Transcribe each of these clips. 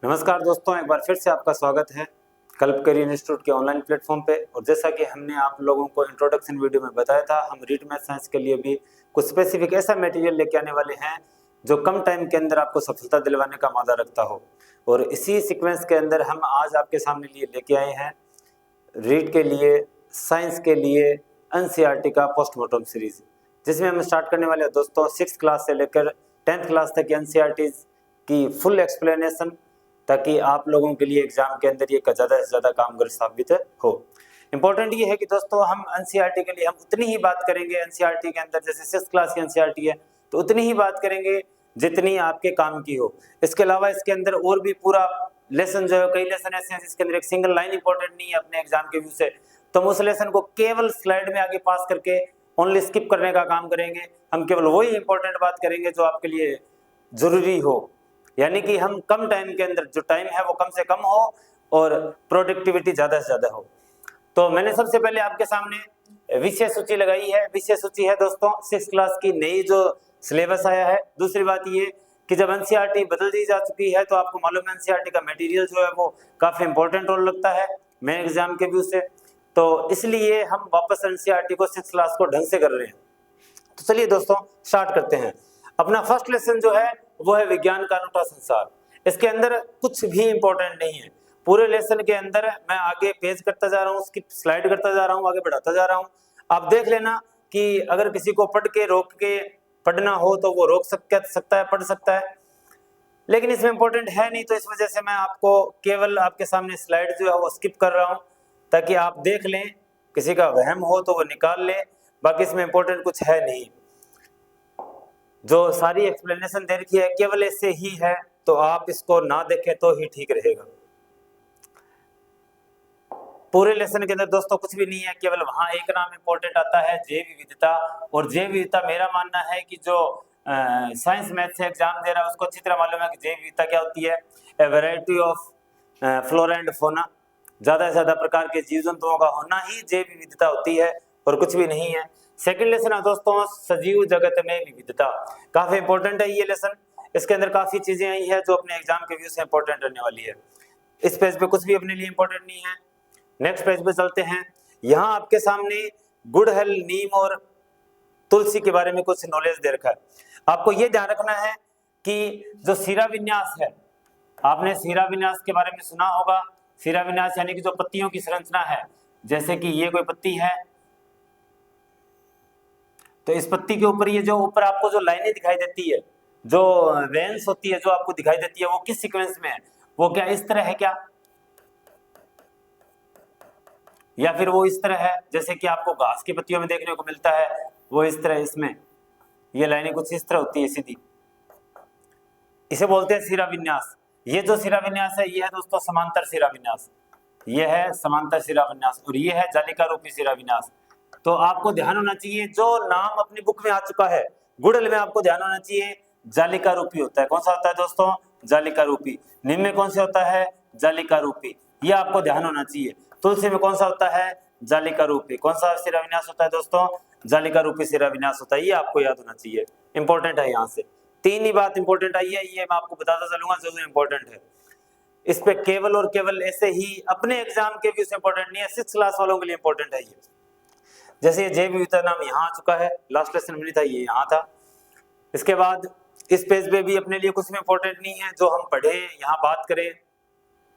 नमस्कार दोस्तों, एक बार फिर से आपका स्वागत है कल्प करियर इंस्टीट्यूट के ऑनलाइन प्लेटफॉर्म पे। और जैसा कि हमने आप लोगों को इंट्रोडक्शन वीडियो में बताया था, हम रीड मैथ साइंस के लिए भी कुछ स्पेसिफिक ऐसा मटेरियल लेके आने वाले हैं जो कम टाइम के अंदर आपको सफलता दिलवाने का वादा रखता हो। और इसी सीक्वेंस के अंदर हम आज आपके सामने लिए लेके आए हैं रीड के लिए, साइंस के लिए एनसीईआरटी का पोस्टमार्टम सीरीज, जिसमें हम स्टार्ट करने वाले हैं दोस्तों 6th क्लास से लेकर 10th क्लास तक एनसीईआरटी की फुल एक्सप्लेनेशन, ताकि आप लोगों के लिए एग्जाम के अंदर ये ज़्यादा से ज़्यादा कामगर साबित हो। इंपॉर्टेंट ये है कि दोस्तों हम एनसीईआरटी के लिए हम उतनी ही बात करेंगे, एनसीईआरटी के अंदर जैसे 6th क्लास की एनसीईआरटी है तो उतनी ही बात करेंगे जितनी आपके काम की हो। इसके अलावा इसके अंदर और भी पूरा लेसन जो है, कई लेसन ऐसे हैं जिसके अंदर एक सिंगल लाइन इंपॉर्टेंट नहीं है अपने एग्जाम के व्यू से, तो हम उस लेसन को केवल स्लाइड में आगे पास करके ओनली स्किप करने का काम करेंगे। हम केवल वही इंपॉर्टेंट बात करेंगे जो आपके लिए जरूरी हो, यानी कि हम कम टाइम के अंदर, जो टाइम है वो कम से कम हो और प्रोडक्टिविटी ज़्यादा से ज़्यादा हो। तो मैंने सबसे पहले आपके सामने विषय सूची लगाई है। विषय सूची है दोस्तों 6th क्लास की नई जो सिलेबस आया है। दूसरी बात ये कि जब एनसीईआरटी बदल दी जा चुकी है तो आपको मालूम है एनसीईआरटी का मटेरियल जो है वो काफ़ी इंपॉर्टेंट रोल लगता है मेन एग्जाम के व्यू से, तो इसलिए हम वापस एनसीईआरटी को 6th क्लास को ढंग से कर रहे हैं। तो चलिए दोस्तों स्टार्ट करते हैं। अपना फर्स्ट लेसन जो है वो है विज्ञान का अनूठा संसार। इसके अंदर कुछ भी इंपॉर्टेंट नहीं है। पूरे लेसन के अंदर मैं आगे पेज करता जा रहा हूँ, उसकी स्लाइड करता जा रहा हूँ, आगे बढ़ाता जा रहा हूँ। आप देख लेना कि अगर किसी को पढ़ के रोक के पढ़ना हो तो वो रोक सकता है, पढ़ सकता है, लेकिन इसमें इंपॉर्टेंट है नहीं, तो इस वजह से मैं आपको केवल आपके सामने स्लाइड जो है वो स्किप कर रहा हूँ ताकि आप देख लें। किसी का वहम हो तो वो निकाल ले, बाकी इसमें इंपॉर्टेंट कुछ है नहीं। जो सारी एक्सप्लेनेशन दे रखी है केवल ऐसे ही है, तो आप इसको ना देखें तो ही ठीक रहेगा। पूरे लेसन के अंदर दोस्तों कुछ भी नहीं है, केवल वहां एक नाम इंपॉर्टेंट आता है जैव विविधता। और जैव विविधता मेरा मानना है कि जो साइंस मैथ से एग्जाम दे रहा है उसको अच्छी तरह मालूम है कि जैव विविधता क्या होती है। ए variety of flora and fauna, ज्यादा से ज्यादा प्रकार के जीव जंतुओं का होना ही जैव विविधता होती है और कुछ भी नहीं है। सेकंड लेसन है दोस्तों सजीव जगत में विविधता। काफी इंपॉर्टेंट है ये लेसन। इसके अंदर काफी चीजें आई है जो अपने एग्जाम के व्यू से इंपॉर्टेंट रहने वाली है। इस पेज पे कुछ भी अपने लिए इंपॉर्टेंट नहीं है। नेक्स्ट पेज पे चलते हैं। यहाँ आपके सामने गुड़हल, नीम और तुलसी के बारे में कुछ नॉलेज दे रखा है। आपको ये ध्यान रखना है कि जो सीरा विन्यास है, आपने सीरा विन्यास के बारे में सुना होगा। सीरा विन्यास यानी कि जो पत्तियों की संरचना है, जैसे कि ये कोई पत्ती है तो इस पत्ती के ऊपर ये जो ऊपर आपको जो लाइनें दिखाई देती है, जो वेन्स होती है जो आपको दिखाई देती है, वो किस सीक्वेंस में है? वो क्या इस तरह है क्या, या फिर वो इस तरह है जैसे कि आपको घास की पत्तियों में देखने को मिलता है, वो इस तरह? इसमें ये लाइनें कुछ इस तरह होती है सीधी, इसे बोलते हैं सिरा विन्यास। ये जो सिरा विन्यास है ये है दोस्तों समांतर सिरा विन्यास, ये है समांतर सिरा विन्यास, और ये है जालिका रूपी सिरा विन्यास। तो आपको ध्यान होना चाहिए, जो नाम अपनी बुक में आ चुका है गुड़हल में, आपको ध्यान होना चाहिए जालिका रूपी होता है। कौन सा होता है दोस्तों? जालिका रूपी। नीम में कौन सा होता है? जालिका रूपी। ये आपको ध्यान होना चाहिए। तुलसी में कौन सा होता है? जालिका रूपी। कौन सा सिरा विन्यास होता है दोस्तों? जालिका रूपी सिरा विन्यास होता है। ये आपको याद होना चाहिए, इंपॉर्टेंट है। यहाँ से तीन ही बात इंपॉर्टेंट आई है, ये मैं आपको बताता चलूंगा जो इंपॉर्टेंट है। इस पे केवल और केवल ऐसे ही अपने एग्जाम के व्यू से इंपॉर्टेंट नहीं है, 6th क्लास वालों के लिए इंपॉर्टेंट है ये। जैसे ये जैव विविधता नाम यहाँ आ चुका है, लास्ट लेसन में नहीं था, ये यहाँ था। इसके बाद इस पेज पे भी अपने लिए कुछ भी इंपॉर्टेंट नहीं है जो हम पढ़े यहाँ बात करें।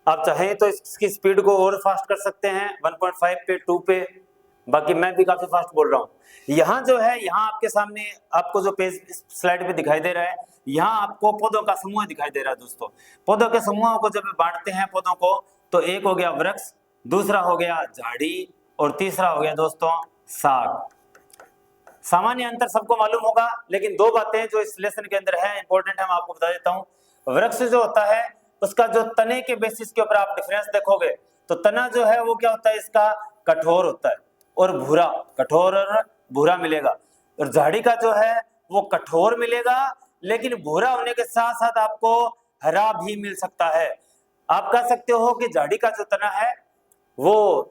आप चाहें तो इसकी स्पीड को और फास्ट कर सकते हैं 1.5 पे, 2 पे, बाकी मैं भी काफी फास्ट बोल रहा हूँ। यहाँ जो है, यहाँ आपके सामने आपको जो पेज स्लाइड पे दिखाई दे रहा है, यहाँ आपको पौधों का समूह दिखाई दे रहा है दोस्तों। पौधों के समूहों को जब बांटते हैं पौधों को, तो एक हो गया वृक्ष, दूसरा हो गया झाड़ी, और तीसरा हो गया दोस्तों साग। सामान्य अंतर सबको मालूम होगा, लेकिन दो बातें जो इस लेसन के अंदर है इंपॉर्टेंट है, मैं आपको बता देता हूँ। वृक्ष जो होता है उसका जो तने के बेसिस के ऊपर आप डिफरेंस देखोगे तो तना जो है वो क्या होता है, इसका कठोर होता है और भूरा, कठोर और भूरा मिलेगा। और झाड़ी का जो है वो कठोर मिलेगा, लेकिन भूरा होने के साथ साथ आपको हरा भी मिल सकता है। आप कह सकते हो कि झाड़ी का जो तना है वो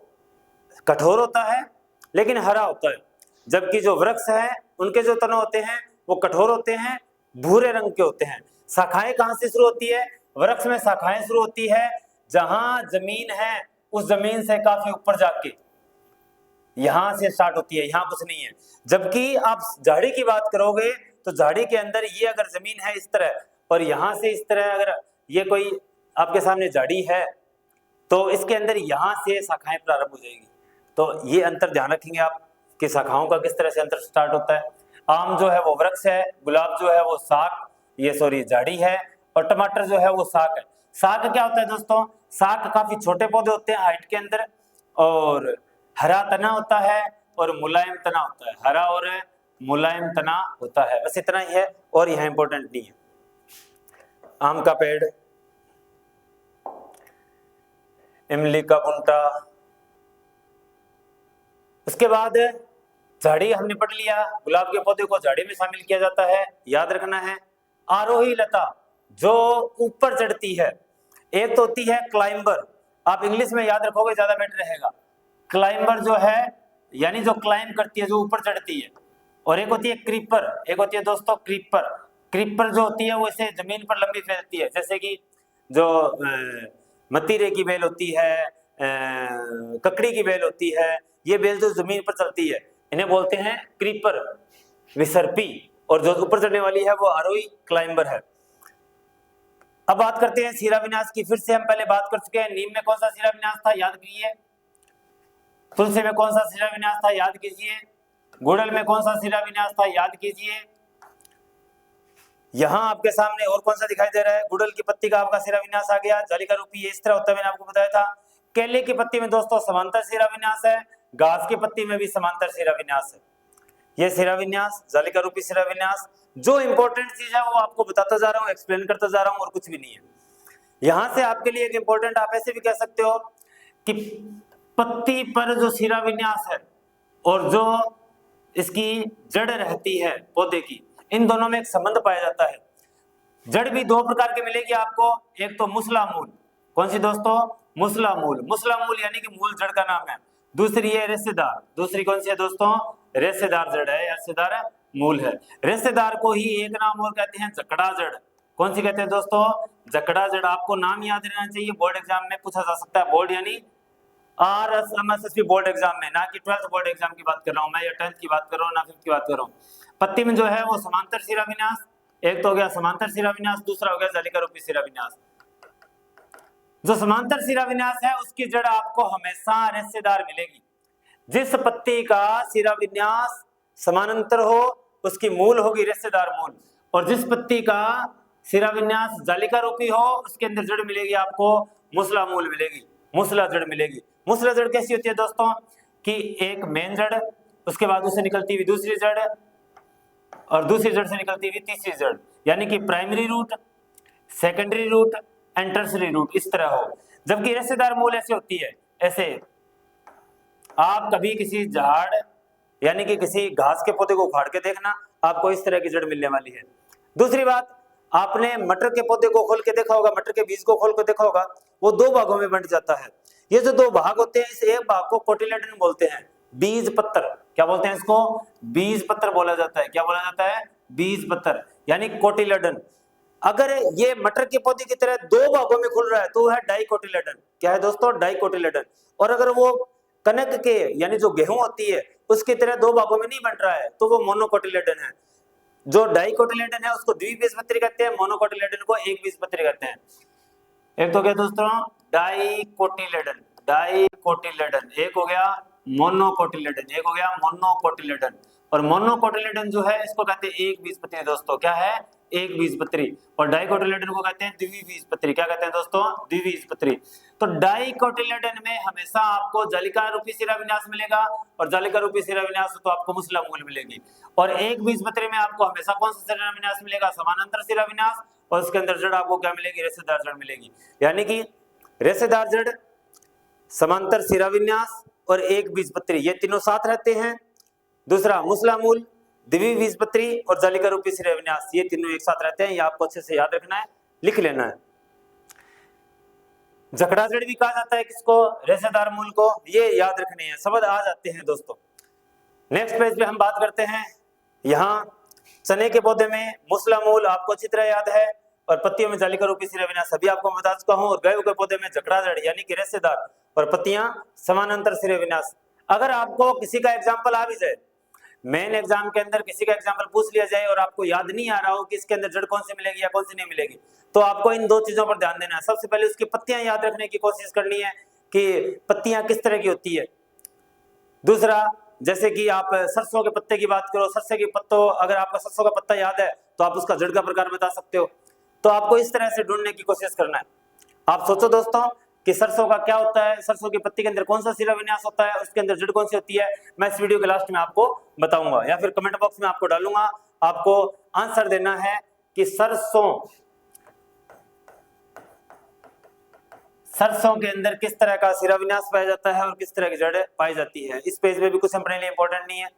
कठोर होता है लेकिन हरा होता है, जबकि जो वृक्ष है उनके जो तने होते हैं वो कठोर होते हैं, भूरे रंग के होते हैं। शाखाएं कहां से शुरू होती है? वृक्ष में शाखाएं शुरू होती है जहां जमीन है उस जमीन से काफी ऊपर जाके, यहां से स्टार्ट होती है, यहां कुछ नहीं है। जबकि आप झाड़ी की बात करोगे तो झाड़ी के अंदर ये अगर जमीन है इस तरह और यहां से इस तरह, अगर ये कोई आपके सामने झाड़ी है तो इसके अंदर यहां से शाखाएं प्रारंभ हो जाएगी। तो ये अंतर ध्यान रखेंगे आप कि शाखाओं का किस तरह से अंतर स्टार्ट होता है। आम जो है वो वृक्ष है, गुलाब जो है वो शाख, ये सॉरी झाड़ी है, और टमाटर जो है वो शाख है। शाख क्या होता है दोस्तों? शाख काफी छोटे पौधे होते हैं हाइट के अंदर, और हरा तना होता है और मुलायम तना होता है, हरा और मुलायम तना होता है, बस इतना ही है और यह इंपॉर्टेंट नहीं है। आम का पेड़, इमली का बुंटा, उसके बाद झाड़ी हमने पढ़ लिया, गुलाब के पौधे को झाड़ी में शामिल किया जाता है, याद रखना है। आरोही लता जो ऊपर चढ़ती है, एक तो होती है क्लाइंबर, आप इंग्लिश में याद रखोगे ज्यादा बेटर रहेगा। क्लाइंबर जो है यानी जो क्लाइंब करती है, जो ऊपर चढ़ती है, और एक होती है क्रीपर, एक होती है दोस्तों क्रीपर। क्रीपर जो होती है वो इसे जमीन पर लंबी फैलती है, जैसे कि जो मतीरे की बेल होती है, ककड़ी की बेल होती है, ये बेल जो जमीन पर चलती है इन्हें बोलते हैं क्रीपर, विसर्पी, और जो ऊपर चढ़ने वाली है वो आरोही क्लाइंबर है। अब बात करते हैं शिराविन्यास की। फिर से हम पहले बात कर चुके हैं, नीम में कौन सा शिराविन्यास था याद कीजिए, तुलसी में कौन सा शिराविन्यास था याद कीजिए, गुड़हल में कौन सा शिराविन्यास था याद कीजिए। यहां आपके सामने और कौन सा दिखाई दे रहा है, गुड़हल की पत्ती का आपका शिराविन्यास आ गया, जालिका रूपी, ये इस तरह होता है, मैंने आपको बताया था। केले की पत्ती में दोस्तों समांतर शिराविन्यास है, घास की पत्ती में भी समांतर शिराविन्यास है। ये शिराविन्यास, जालिका रूपी शिराविन्यास, जो इंपॉर्टेंट चीज है वो आपको बताता जा रहा हूँ, एक्सप्लेन करता जा रहा हूँ, और कुछ भी नहीं है। यहां से आपके लिए एक इंपॉर्टेंट, आप ऐसे भी कह सकते हो कि पत्ती पर जो शिराविन्यास है और जो इसकी जड़ रहती है पौधे की, इन दोनों में एक संबंध पाया जाता है। जड़ भी दो प्रकार की मिलेगी आपको, एक तो मुसला मूल, कौन सी दोस्तों? मुसला मूल, मुसला मूल यानी कि मूल जड़ का नाम है। दूसरी है रेशेदार, दूसरी कौन सी है दोस्तों? रेशेदार जड़ है, रेशेदार मूल है। रेशेदार को ही एक नाम और कहते हैं जकड़ा जड़। कौन सी कहते हैं दोस्तों? जकड़ा जड़। आपको नाम याद रहना चाहिए, बोर्ड एग्जाम में पूछा जा सकता है, बोर्ड यानी RSMSSB बोर्ड एग्जाम में, ना कि 12th बोर्ड एग्जाम की बात कर रहा हूं मैं, या 10th की बात कर रहा हूं, ना 5th की बात कर रहा हूं। पत्ती में जो है वो समांतर शिराविन्यास, एक तो हो गया समांतर शिराविन्यास, दूसरा हो गया जालिका रूपी शिराविन्यास। जो समांतर शिराविन्यास है उसकी जड़ आपको हमेशा रेशेदार मिलेगी। जिस पत्ती का शिराविन्यास समानांतर हो उसकी मूल होगी रेशेदार मूल, और जिस पत्ती का शिराविन्यास जालिका रूपी हो उसके अंदर जड़ मिलेगी आपको मुसला मूल मिलेगी, मुसला जड़ मिलेगी। मुसला जड़ कैसी होती है दोस्तों? कि एक मेन जड़, उसके बाद उससे निकलती हुई दूसरी जड़, और दूसरी जड़ से निकलती हुई तीसरी जड़, यानी कि primary root, secondary root and tertiary root, इस तरह हो। जबकि रेशेदार मूल ऐसे होती है, ऐसे आप कभी किसी झाड़ यानी कि किसी घास के पौधे को उखाड़ के देखना, आपको इस तरह की जड़ मिलने वाली है। दूसरी बात, आपने मटर के पौधे को खोल के देखा होगा, मटर के बीज को खोल के देखा होगा, वो दो भागों में बंट जाता है। ये जो दो भाग होते हैं, इस एक भाग को कोटिलेडन बोलते हैं, बीज पत्र। क्या बोलते हैं इसको? बीज पत्र बोला जाता है। क्या बोला जाता है? बीज पत्र, यानी कोटिलेडन। अगर ये मटर के पौधे की तरह दो भागों में खुल रहा है तो है डाइकोटिलेडन। क्या है दोस्तों? डाइकोटिलेडन। और अगर वो कनक के यानी जो गेहूं होती है उसकी तरह दो भागों में नहीं बंट रहा है तो वो मोनोकोटिलेडन है। जो डाइकोटिलेडन है उसको द्विबीजपत्री कहते हैं, मोनोकोटिलेडन को एक बीजपत्री कहते हैं। एक तो क्या दोस्तों? Dicotyledon, dicotyledon. एक हो गया मोनोकोटिलेडन, एक हो गया मोनोकोटिलेडन। और मोनोकोटिलेडन जो है इसको कहते हैं एक बीजपत्री दोस्तों। क्या है? एक बीजपत्री। और डाइकोटिलेडन को कहते हैं द्विबीजपत्री। क्या कहते हैं दोस्तों? द्विबीजपत्री। तो डाइकोटिलेडन में हमेशा आपको जालिका रूपी शिराविन्यास मिलेगा, और जालिका रूपी शिराविन्यास तो आपको मुसला मूल मिलेगी। और एक बीजपत्री में आपको हमेशा कौन सा शिराविन्यास मिलेगा? समानांतर शिराविन्यास, और उसके अंदर जड़ आपको क्या मिलेगी? रेशेदार जड़ मिलेगी। यानी कि रेशेदार जड़, समांतर शिराविन्यास और एक बीजपत्री, ये तीनों साथ रहते हैं। दूसरा मुसला मूल, द्विबीजपत्री और जालिका रूपी शिराविन्यास, ये तीनों एक साथ रहते हैं। ये आपको अच्छे से याद रखना है, लिख लेना है। जकड़ा जड़ भी कहा जाता है किसको? रेशेदार मूल को। ये याद रखने हैं, शब्द आ जाते हैं दोस्तों। नेक्स्ट पेज पे हम बात करते हैं। यहाँ चने के पौधे में मुसला मूल आपको अच्छी तरह याद है, और पत्तियों में जालिका रूपी शिराविन्यास अभी आपको बता चुका हूं। और गए हुए पौधे में जकड़ा जड़ यानी कि रेशेदार और पत्तियां समानांतर शिराविन्यास। अगर आपको किसी का एग्जाम्पल आ भी जाए, मेन एग्जाम के अंदर किसी का एग्जाम्पल पूछ लिया जाए और आपको याद नहीं आ रहा हो कि इसके अंदर जड़ कौन सी मिलेगी या कौन सी नहीं मिलेगी, तो आपको इन दो चीजों पर ध्यान देना है। सबसे पहले उसकी पत्तियां याद रखने की कोशिश करनी है कि पत्तियां किस तरह की होती है। दूसरा, जैसे कि आप सरसों के पत्ते की बात करो, सरसों के पत्तों, अगर आपका सरसों का पत्ता याद है तो आप उसका जड़ का प्रकार बता सकते हो। तो आपको इस तरह से ढूंढने की कोशिश करना है। आप सोचो दोस्तों कि सरसों का क्या होता है, सरसों की पत्ती के अंदर कौन सा शिराविन्यास होता है, उसके अंदर जड़ कौन सी होती है, मैं इस वीडियो के लास्ट में आपको बताऊंगा या फिर कमेंट बॉक्स में आपको डालूंगा। आपको आंसर देना है कि सरसों के अंदर किस तरह का शिराविन्यास पाया जाता है और किस तरह की जड़ पाई जाती है। इस पेज में भी कुछ अपने लिए इंपॉर्टेंट नहीं है।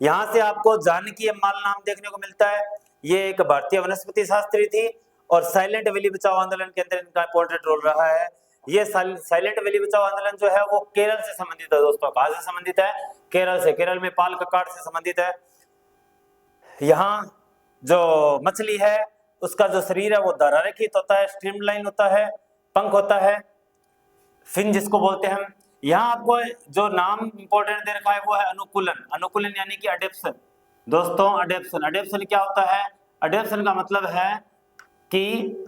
यहां से आपको जानकी अम्माल नाम देखने को मिलता है। ये एक भारतीय वनस्पति शास्त्री थी और साइलेंट वैली बचाओ आंदोलन के अंदर इनका इंपॉर्टेंट रोल रहा है। ये साइलेंट वैली बचाओ आंदोलन जो है वो केरल से संबंधित है दोस्तों। कहां से संबंधित है? केरल से। केरल में पाल ककाड़ से संबंधित है। यहाँ जो मछली है उसका जो शरीर है वो धारारेखित होता है, स्ट्रीमलाइन होता है, पंख होता है, फिन जिसको बोलते हैं हम। यहाँ आपको जो नाम इंपॉर्टेंट दे रखा है वो है अनुकूलन। अनुकूलन यानी कि अडेप्शन। दोस्तों अडेप्शन, अडेप्शन क्या होता है? अडेप्शन का मतलब है कि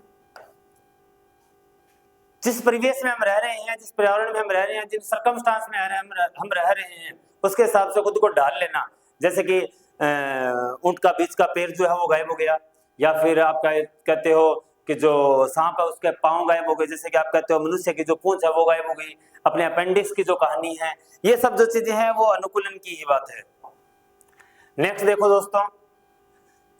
जिस परिवेश में हम रह रहे हैं, जिस पर्यावरण में हम रह रहे हैं, जिन सर्कमस्टांस में हम रह रहे हैं, उसके हिसाब से खुद को ढाल लेना। जैसे कि ऊंट का बीच का पैर जो है वो गायब हो गया, या फिर आप कहते हो कि जो सांप है उसके पांव गायब हो गए, जैसे कि आप कहते हो मनुष्य की जो पूंछ है वो गायब हो गई, अपने अपेंडिक्स की जो कहानी है, ये सब जो चीजें हैं वो अनुकूलन की ही बात है। नेक्स्ट देखो दोस्तों,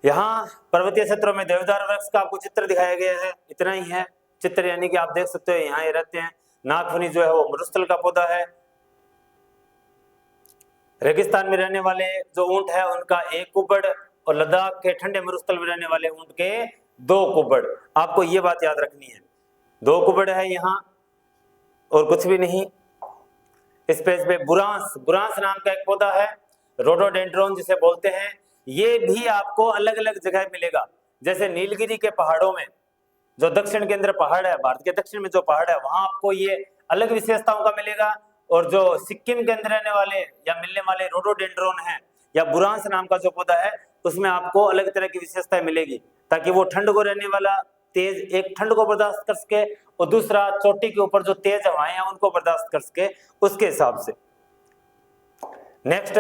यहाँ पर्वतीय क्षेत्रों में देवदार वृक्ष का आपको चित्र दिखाया गया है। इतना ही है चित्र, यानी कि आप देख सकते हो यहाँ ये रहते हैं। नागफनी जो है वो मरुस्थल का पौधा है। रेगिस्तान में रहने वाले जो ऊंट है उनका 1 कुबड़ और लद्दाख के ठंडे मरुस्थल में रहने वाले ऊंट के 2 कुबड़। आपको ये बात याद रखनी है, 2 कुबड़ है यहाँ और कुछ भी नहीं। इस पेज पे बुरांस, बुरांस नाम का एक पौधा है, रोडोडेंड्रोन जिसे बोलते हैं। ये भी आपको अलग अलग जगह मिलेगा। जैसे नीलगिरी के पहाड़ों में, जो दक्षिण के अंदर पहाड़ है, भारत के दक्षिण में जो पहाड़ है, वहां आपको ये अलग विशेषताओं का मिलेगा। और जो सिक्किम के अंदर रहने वाले या मिलने वाले रोडोडेंड्रोन है या बुरांस नाम का जो पौधा है, उसमें आपको अलग तरह की विशेषताएं मिलेगी, ताकि वो ठंड को रहने वाला तेज, एक ठंड को बर्दाश्त कर सके और दूसरा चोटी के ऊपर जो तेज हवाएं हैं उनको बर्दाश्त कर सके, उसके हिसाब से। नेक्स्ट,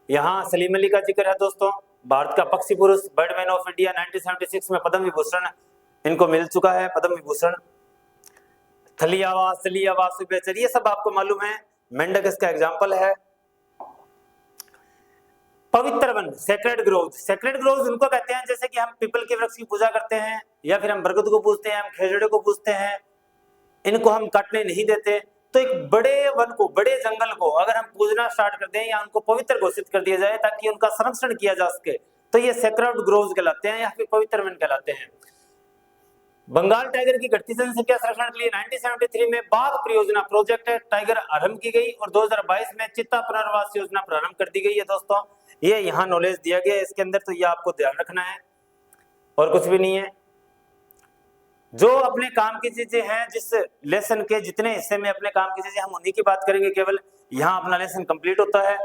यहाँ सलीम अली का जिक्र है दोस्तों। भारत का पक्षी पुरुष, बर्डमैन ऑफ इंडिया, 1976 में पद्म विभूषण इनको मिल चुका है, पद्म विभूषण। थली आवाज, थली आवाज, सुबेचर, ये सब आपको मालूम है। मेंढक इसका एग्जाम्पल है। पवित्र one, sacred groves. Sacred groves उनको कहते हैं जैसे कि हम पीपल के वृक्ष की पूजा करते हैं, या फिर हम बरगद को पूजते हैं, हम खेजड़े को पूजते हैं। इनको हम काटने नहीं देते। तो एक बड़े वन को, बड़े जंगल को अगर हम पूजना स्टार्ट कर दें या उनको पवित्र घोषित कर दिया जाए ताकि उनका संरक्षण किया जा सके, तो ये सेक्रेड ग्रोव्स कहलाते हैं या फिर पवित्र वन कहलाते हैं। बंगाल टाइगर की घटती जनसंख्या संरक्षण के लिए 1973 में बाघ परियोजना प्रोजेक्ट टाइगर आरंभ की गई और 2022 में चित्ता पुनर्वास योजना प्रारंभ कर दी गई है दोस्तों। ये यहाँ नॉलेज दिया गया है इसके अंदर, तो ये आपको ध्यान रखना है और कुछ भी नहीं है। जो अपने काम की चीजें हैं, जिस लेसन के जितने हिस्से में अपने काम की चीजें, हम उन्हीं की बात करेंगे केवल। यहाँ अपना लेसन कंप्लीट होता है।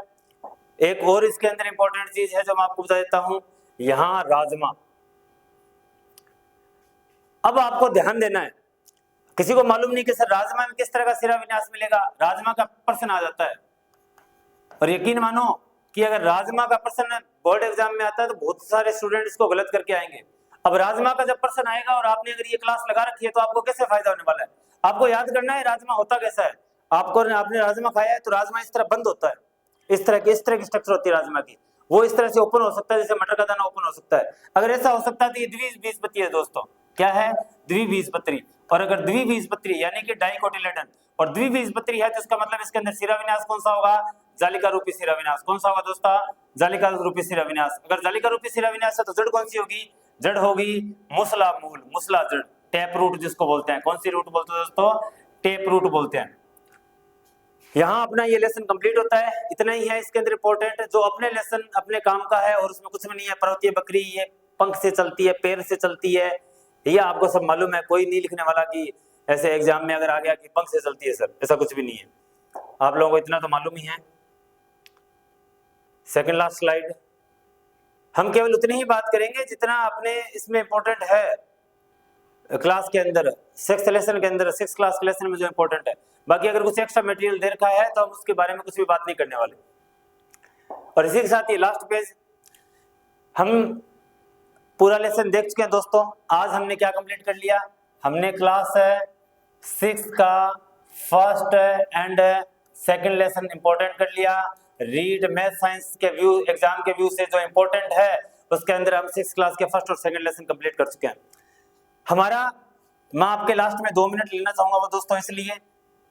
एक और इसके अंदर इंपॉर्टेंट चीज है जो मैं आपको बता देता हूं, यहाँ राजमा। अब आपको ध्यान देना है, किसी को मालूम नहीं कि सर राजमा में किस तरह का शिराविन्यास मिलेगा, राजमा का प्रश्न आ जाता है। और यकीन मानो कि अगर राजमा का प्रश्न बोर्ड एग्जाम में आता है तो बहुत सारे स्टूडेंट इसको गलत करके आएंगे। अब राजमा का जब प्रश्न आएगा और आपने अगर ये क्लास लगा रखी है तो आपको कैसे फायदा होने वाला है? आपको याद करना है राजमा होता कैसा है। आपने राजमा खाया है तो राजमा इस तरह बंद होता है, इस तरह की स्ट्रक्चर होती है राजमा की। वो इस तरह से ओपन हो सकता है जैसे मटर का दाना ओपन हो सकता है। अगर ऐसा हो सकता है तो ये द्विबीजपत्री है दोस्तों। क्या है? द्विबीजपत्री। और अगर द्विबीजपत्री यानी कि डाइकोटिलेडन और द्विबीजपत्री है तो इसका मतलब इसके अंदर शिराविन्यास कौन सा होगा? जालिका रूपी शिराविन्यास। कौन सा होगा दोस्तों? जालिका रूपी शिराविन्यास। अगर जालिका रूपी शिराविन्यास है तो जड़ कौन सी होगी? जड़ होगी मुसला मूल, मुसला जड़, टैप रूट जिसको बोलते हैं। कौन सी रूट बोलते हैं दोस्तों? टैप रूट बोलते हैं। यहाँ अपना ये लेसन कंप्लीट होता है। इतना ही है इसके अंदर इंपॉर्टेंट, जो अपने लेसन अपने काम का है और उसमें कुछ भी नहीं है। पर्वतीय बकरी ये पंख से चलती है, पैर से चलती है, ये आपको सब मालूम है, कोई नहीं लिखने वाला कि ऐसे एग्जाम में अगर आ गया कि पंख से चलती है सर, ऐसा कुछ भी नहीं है, आप लोगों को इतना तो मालूम ही है। सेकंड लास्ट स्लाइड, हम केवल उतनी ही बात करेंगे जितना अपने इसमें इंपॉर्टेंट है क्लास के अंदर, सिक्स लेसन के अंदर, सिक्स क्लास के लेसन में जो इंपॉर्टेंट है। बाकी अगर कुछ एक्स्ट्रा मटेरियल दे रखा है तो हम उसके बारे में कुछ भी बात नहीं करने वाले। और इसी के साथ ये लास्ट पेज, हम पूरा लेसन देख चुके हैं दोस्तों। आज हमने क्या कंप्लीट कर लिया, हमने क्लास 6 का first and second lesson important कर लिया। रीड मैथ साइंस के व्यू, एग्जाम के व्यू से जो इंपॉर्टेंट है उसके अंदर हम 6 क्लास के फर्स्ट और सेकंड लेसन कंप्लीट कर चुके हैं। हमारा, मैं आपके लास्ट में 2 मिनट लेना चाहूंगा वो दोस्तों, इसलिए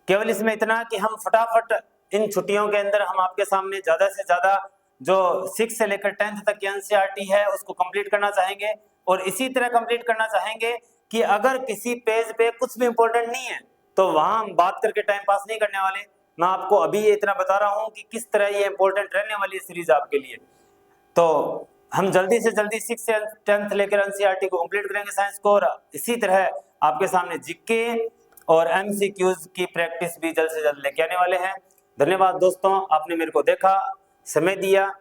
केवल इसमें इतना कि हम फटाफट इन छुट्टियों के अंदर हम आपके सामने ज्यादा से ज्यादा जो 6 से लेकर 10th तक की एनसीईआरटी है उसको कंप्लीट करना चाहेंगे। और इसी तरह कंप्लीट करना चाहेंगे कि अगर किसी पेज पे कुछ भी इंपॉर्टेंट नहीं है तो वहां हम बात करके टाइम पास नहीं करने वाले। मैं आपको अभी ये इतना बता रहा हूं कि किस तरह ये इंपॉर्टेंट रहने वाली सीरीज आपके लिए। तो हम जल्दी से जल्दी 6 से 10th लेकर एनसीईआरटी को कंप्लीट करेंगे साइंस को, और इसी तरह आपके सामने जीके और एमसीक्यूज की प्रैक्टिस भी जल्द से जल्द लेके आने वाले हैं। धन्यवाद दोस्तों, आपने मेरे को देखा, समय दिया।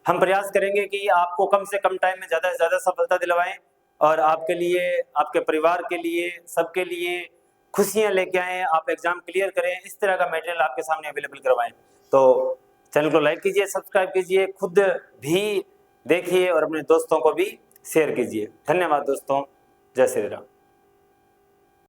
हम प्रयास करेंगे कि आपको कम से कम टाइम में ज़्यादा से ज़्यादा सफलता दिलवाएं और आपके लिए, आपके परिवार के लिए, सबके लिए खुशियां लेके आएँ, आप एग्जाम क्लियर करें, इस तरह का मटेरियल आपके सामने अवेलेबल करवाएं। तो चैनल को लाइक कीजिए, सब्सक्राइब कीजिए, खुद भी देखिए और अपने दोस्तों को भी शेयर कीजिए। धन्यवाद दोस्तों, जय श्री राम।